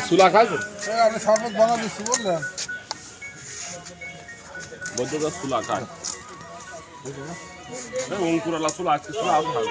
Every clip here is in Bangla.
চুলা খাইছো? আপনি শরবত বানা দিচ্ছি বললেন বলতে তো চুলা খায় অঙ্কুরালা চুলা আজকে চুলা আরো ভালো।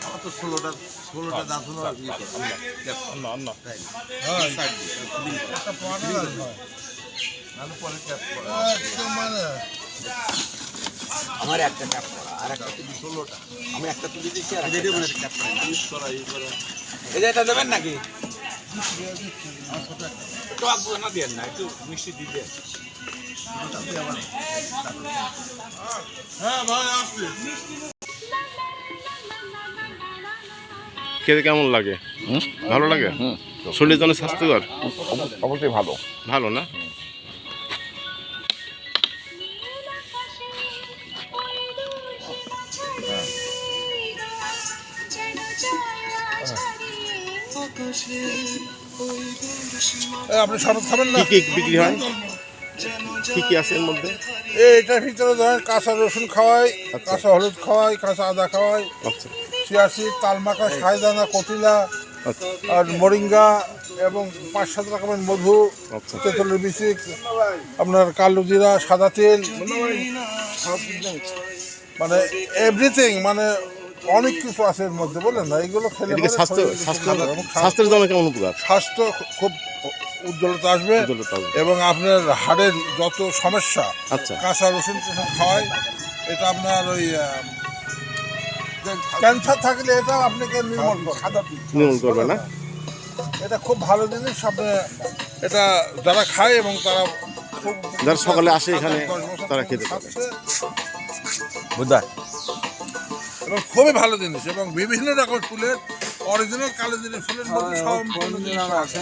আমার তো 16টা দাঁত হলো আমার একটা ক্যাপ করা আর একটা তুলি 16টা আমি একটা তুলি দিচ্ছি আর ক্যাপ করা এটা দেবেন নাকি টক না দেন না একটু মিষ্টি দিতে হ্যাঁ ভাই আসছি খেতে কেমন লাগে? ভালো লাগে? শরীরের জন্য স্বাস্থ্যকর? অবশ্যই ভালো ভালো না? আপনি শরবত খাবেন না? কি বিক্রি হয়? কি আছে এর মধ্যে? এটার ভিতরে ধরেন কাঁচা রসুন খাওয়াই, কাঁচা হলুদ খাওয়াই, কাঁচা আদা খাওয়াই, আচ্ছা চিয়াশি, তালমাখা, শাহদানা, কটিলা আর মরিঙ্গা এবং 5-7 রকমের মধু, তেঁতুলের বিচি, আপনার কালো জিরা, সাদা তেল, মানে এভরিথিং, মানে অনেক কিছু আছে এর মধ্যে, বলেন না? এইগুলো খেলে স্বাস্থ্যের জন্য কেমন উপকার? স্বাস্থ্য খুব উজ্জ্বলতা আসবে এবং আপনার হাড়ের যত সমস্যা, আচ্ছা কাঁচা রসুন খাওয়ায়, এটা আপনার ওই ক্যান্সার থাকলে এটা আপনাকে নির্মূল করবে না? এটা খুব ভালো জিনিস। আপনি এটা যারা খায় এবং তারা যারা সকালে আসে এখানে তারা খেতে পারে এবং খুবই ভালো জিনিস এবং বিভিন্ন রকম ফুলের অরিজিনাল কালো জিনিস ফুলের মধ্যে সম্পূর্ণ জিনিস আছে।